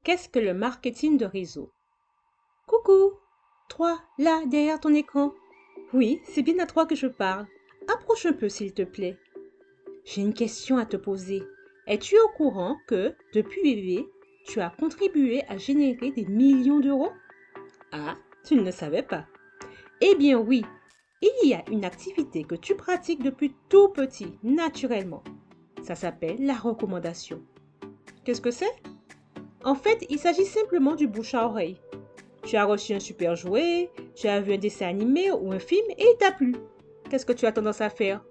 Qu'est-ce que le marketing de réseau? Coucou, toi, là, derrière ton écran. Oui, c'est bien à toi que je parle. Approche un peu, s'il te plaît. J'ai une question à te poser. Es-tu au courant que, depuis bébé, tu as contribué à générer des millions d'euros? Ah, tu ne le savais pas. Eh bien oui, il y a une activité que tu pratiques depuis tout petit, naturellement. Ça s'appelle la recommandation. Qu'est-ce que c'est? En fait, il s'agit simplement du bouche à oreille. Tu as reçu un super jouet, tu as vu un dessin animé ou un film et il t'a plu. Qu'est-ce que tu as tendance à faire?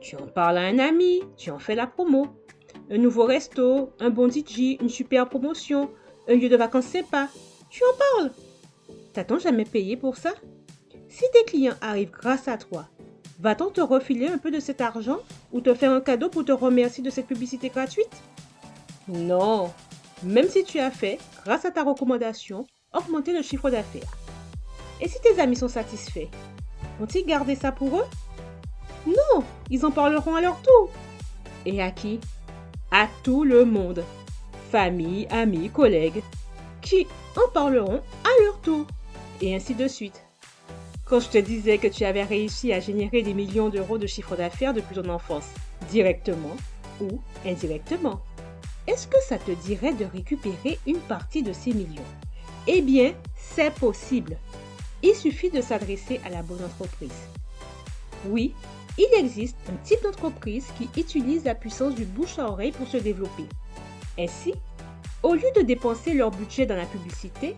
Tu en parles à un ami, tu en fais la promo. Un nouveau resto, un bon DJ, une super promotion, un lieu de vacances sympa. Tu en parles. T'as-t-on jamais payé pour ça? Si tes clients arrivent grâce à toi, va-t-on te refiler un peu de cet argent ou te faire un cadeau pour te remercier de cette publicité gratuite? Non. Même si tu as fait, grâce à ta recommandation, augmenter le chiffre d'affaires. Et si tes amis sont satisfaits, vont-ils garder ça pour eux? Non, ils en parleront à leur tour. Et à qui? À tout le monde. Famille, amis, collègues, qui en parleront à leur tour. Et ainsi de suite. Quand je te disais que tu avais réussi à générer des millions d'euros de chiffre d'affaires depuis ton enfance, directement ou indirectement, est-ce que ça te dirait de récupérer une partie de ces millions? Eh bien, c'est possible. Il suffit de s'adresser à la bonne entreprise. Oui, il existe un type d'entreprise qui utilise la puissance du bouche à oreille pour se développer. Ainsi, au lieu de dépenser leur budget dans la publicité,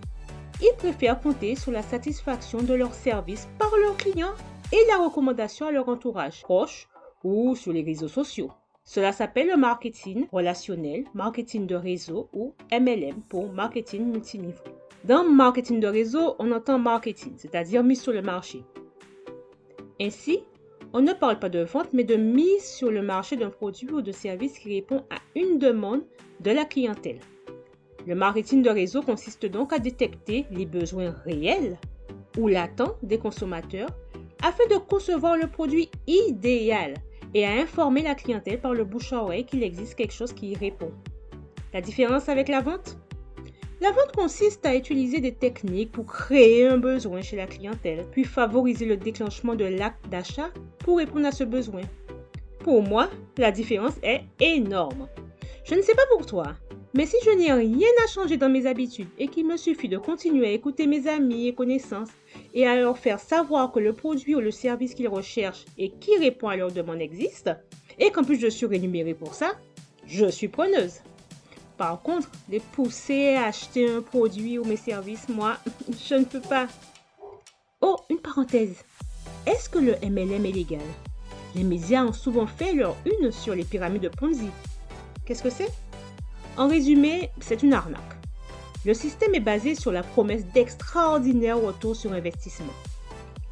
ils préfèrent compter sur la satisfaction de leurs services par leurs clients et la recommandation à leur entourage proche ou sur les réseaux sociaux. Cela s'appelle le marketing relationnel, marketing de réseau ou MLM pour marketing multiniveau. Dans marketing de réseau, on entend marketing, c'est-à-dire mise sur le marché. Ainsi, on ne parle pas de vente, mais de mise sur le marché d'un produit ou de service qui répond à une demande de la clientèle. Le marketing de réseau consiste donc à détecter les besoins réels ou latents des consommateurs afin de concevoir le produit idéal et à informer la clientèle par le bouche à oreille qu'il existe quelque chose qui y répond. La différence avec la vente? La vente consiste à utiliser des techniques pour créer un besoin chez la clientèle, puis favoriser le déclenchement de l'acte d'achat pour répondre à ce besoin. Pour moi, la différence est énorme. Je ne sais pas pour toi, mais si je n'ai rien à changer dans mes habitudes et qu'il me suffit de continuer à écouter mes amis et connaissances et à leur faire savoir que le produit ou le service qu'ils recherchent et qui répond à leurs demandes existe, et qu'en plus je suis rémunérée pour ça, je suis preneuse. Par contre, les pousser à acheter un produit ou mes services, moi, je ne peux pas. Oh, une parenthèse. Est-ce que le MLM est légal? Les médias ont souvent fait leur une sur les pyramides de Ponzi. Qu'est-ce que c'est? En résumé, c'est une arnaque. Le système est basé sur la promesse d'extraordinaires retours sur investissement.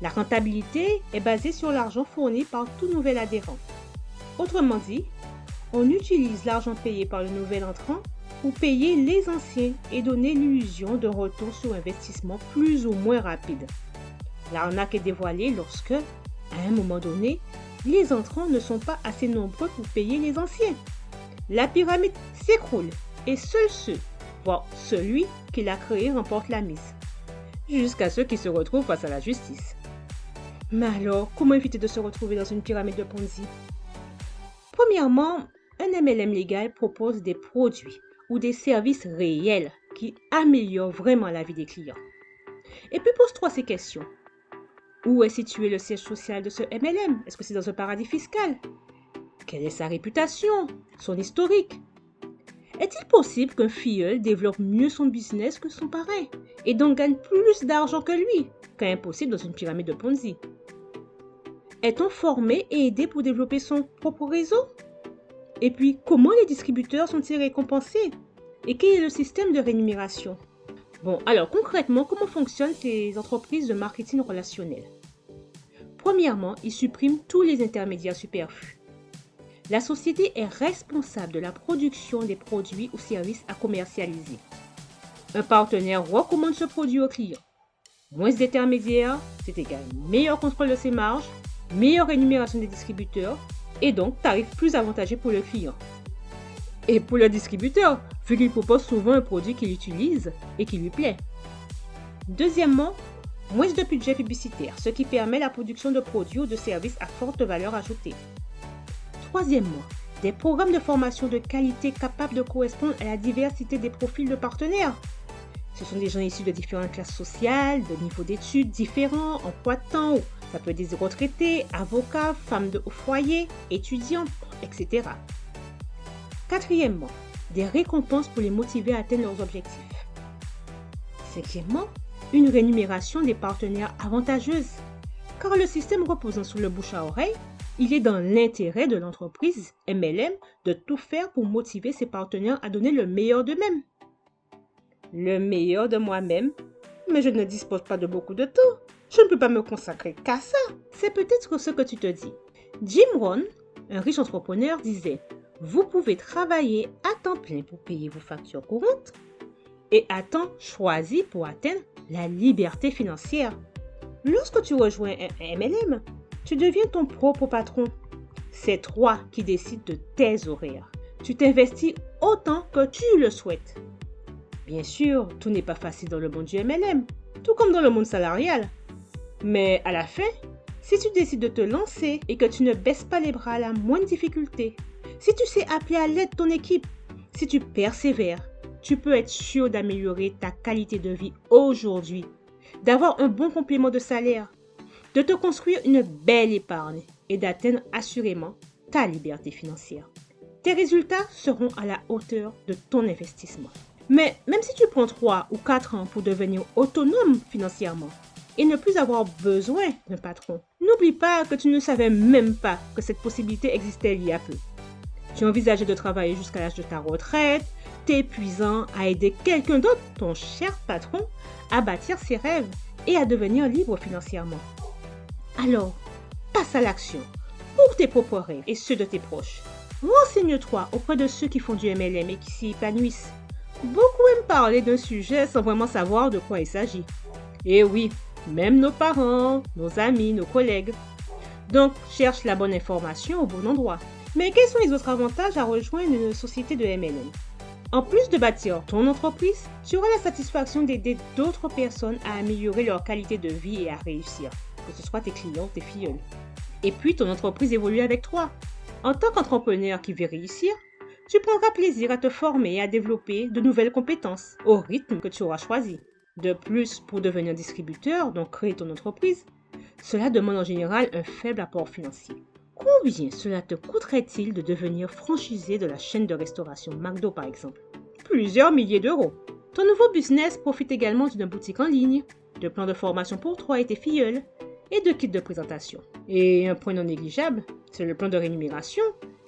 La rentabilité est basée sur l'argent fourni par tout nouvel adhérent. Autrement dit, on utilise l'argent payé par le nouvel entrant pour payer les anciens et donner l'illusion d'un retour sur investissement plus ou moins rapide. L'arnaque est dévoilée lorsque, à un moment donné, les entrants ne sont pas assez nombreux pour payer les anciens. La pyramide s'écroule et seuls ceux, voire celui qui l'a créé remporte la mise, jusqu'à ceux qui se retrouvent face à la justice. Mais alors, comment éviter de se retrouver dans une pyramide de Ponzi? Premièrement, un MLM légal propose des produits ou des services réels qui améliorent vraiment la vie des clients. Et puis pose-toi ces questions. Où est situé le siège social de ce MLM? Est-ce que c'est dans un paradis fiscal? Quelle est sa réputation? Son historique? Est-il possible qu'un filleul développe mieux son business que son parrain et donc gagne plus d'argent que lui, qu'impossible dans une pyramide de Ponzi? Est-on formé et aidé pour développer son propre réseau? Et puis, comment les distributeurs sont-ils récompensés? Et quel est le système de rémunération? Bon, alors concrètement, comment fonctionnent ces entreprises de marketing relationnel? Premièrement, ils suppriment tous les intermédiaires superflus. La société est responsable de la production des produits ou services à commercialiser. Un partenaire recommande ce produit au client. Moins d'intermédiaires, c'est égal meilleur contrôle de ses marges, meilleure rémunération des distributeurs et donc tarif plus avantageux pour le client. Et pour le distributeur, vu qu'il propose souvent un produit qu'il utilise et qui lui plaît. Deuxièmement, moins de budget publicitaire, ce qui permet la production de produits ou de services à forte valeur ajoutée. Troisièmement, des programmes de formation de qualité capables de correspondre à la diversité des profils de partenaires. Ce sont des gens issus de différentes classes sociales, de niveaux d'études différents, emplois de temps, ça peut être des retraités, avocats, femmes au foyer, étudiants, etc. Quatrièmement, des récompenses pour les motiver à atteindre leurs objectifs. Cinquièmement, une rémunération des partenaires avantageuse. Car le système reposant sur le bouche à oreille, il est dans l'intérêt de l'entreprise MLM de tout faire pour motiver ses partenaires à donner le meilleur d'eux-mêmes. Le meilleur de moi-même? Mais je ne dispose pas de beaucoup de temps. Je ne peux pas me consacrer qu'à ça. C'est peut-être ce que tu te dis. Jim Rohn, un riche entrepreneur, disait « Vous pouvez travailler à temps plein pour payer vos factures courantes et à temps choisi pour atteindre la liberté financière. » Lorsque tu rejoins un MLM, tu deviens ton propre patron. C'est toi qui décides de tes horaires. Tu t'investis autant que tu le souhaites. Bien sûr, tout n'est pas facile dans le monde du MLM, tout comme dans le monde salarial. Mais à la fin, si tu décides de te lancer et que tu ne baisses pas les bras à la moindre difficulté, si tu sais appeler à l'aide ton équipe, si tu persévères, tu peux être sûr d'améliorer ta qualité de vie aujourd'hui, d'avoir un bon complément de salaire, de te construire une belle épargne et d'atteindre assurément ta liberté financière. Tes résultats seront à la hauteur de ton investissement. Mais même si tu prends 3 ou 4 ans pour devenir autonome financièrement et ne plus avoir besoin d'un patron, n'oublie pas que tu ne savais même pas que cette possibilité existait il y a peu. Tu envisageais de travailler jusqu'à l'âge de ta retraite, t'épuisant à aider quelqu'un d'autre, ton cher patron, à bâtir ses rêves et à devenir libre financièrement. Alors, passe à l'action pour tes propres rêves et ceux de tes proches. Renseigne-toi auprès de ceux qui font du MLM et qui s'y épanouissent. Beaucoup aiment parler d'un sujet sans vraiment savoir de quoi il s'agit. Et oui, même nos parents, nos amis, nos collègues. Donc, cherche la bonne information au bon endroit. Mais quels sont les autres avantages à rejoindre une société de MLM? En plus de bâtir ton entreprise, tu auras la satisfaction d'aider d'autres personnes à améliorer leur qualité de vie et à réussir, que ce soit tes clients ou tes filleuls. Et puis, ton entreprise évolue avec toi. En tant qu'entrepreneur qui veut réussir, tu prendras plaisir à te former et à développer de nouvelles compétences au rythme que tu auras choisi. De plus, pour devenir distributeur, donc créer ton entreprise, cela demande en général un faible apport financier. Combien cela te coûterait-il de devenir franchisé de la chaîne de restauration McDo par exemple? Plusieurs milliers d'euros. Ton nouveau business profite également d'une boutique en ligne, de plans de formation pour toi et tes filleuls, et de kits de présentation. Et un point non négligeable, c'est le plan de rémunération,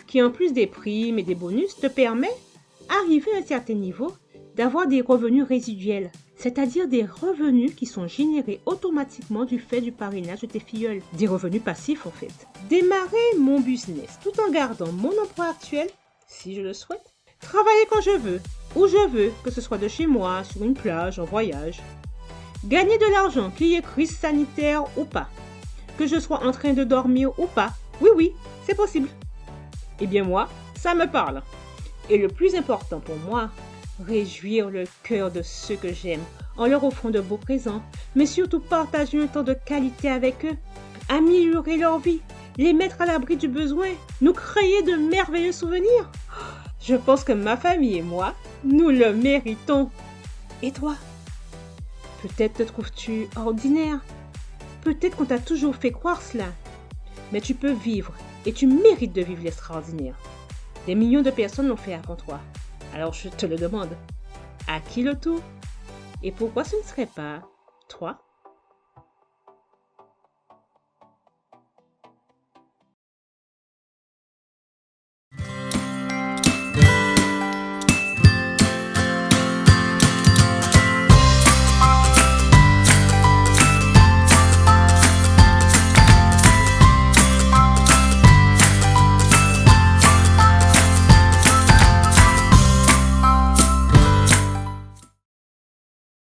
qui en plus des primes et des bonus te permet, arrivé à un certain niveau, d'avoir des revenus résiduels, c'est-à-dire des revenus qui sont générés automatiquement du fait du parrainage de tes filleuls, des revenus passifs en fait. Démarrer mon business tout en gardant mon emploi actuel, si je le souhaite, travailler quand je veux, où je veux, que ce soit de chez moi, sur une plage, en voyage. Gagner de l'argent, qu'il y ait crise sanitaire ou pas, que je sois en train de dormir ou pas, oui, c'est possible. Eh bien moi, ça me parle. Et le plus important pour moi, réjouir le cœur de ceux que j'aime en leur offrant de beaux présents, mais surtout partager un temps de qualité avec eux, améliorer leur vie, les mettre à l'abri du besoin, nous créer de merveilleux souvenirs. Je pense que ma famille et moi, nous le méritons. Et toi? Peut-être te trouves-tu ordinaire. Peut-être qu'on t'a toujours fait croire cela. Mais tu peux vivre et tu mérites de vivre l'extraordinaire. Des millions de personnes l'ont fait avant toi. Alors je te le demande, à qui le tour? Et pourquoi ce ne serait pas toi?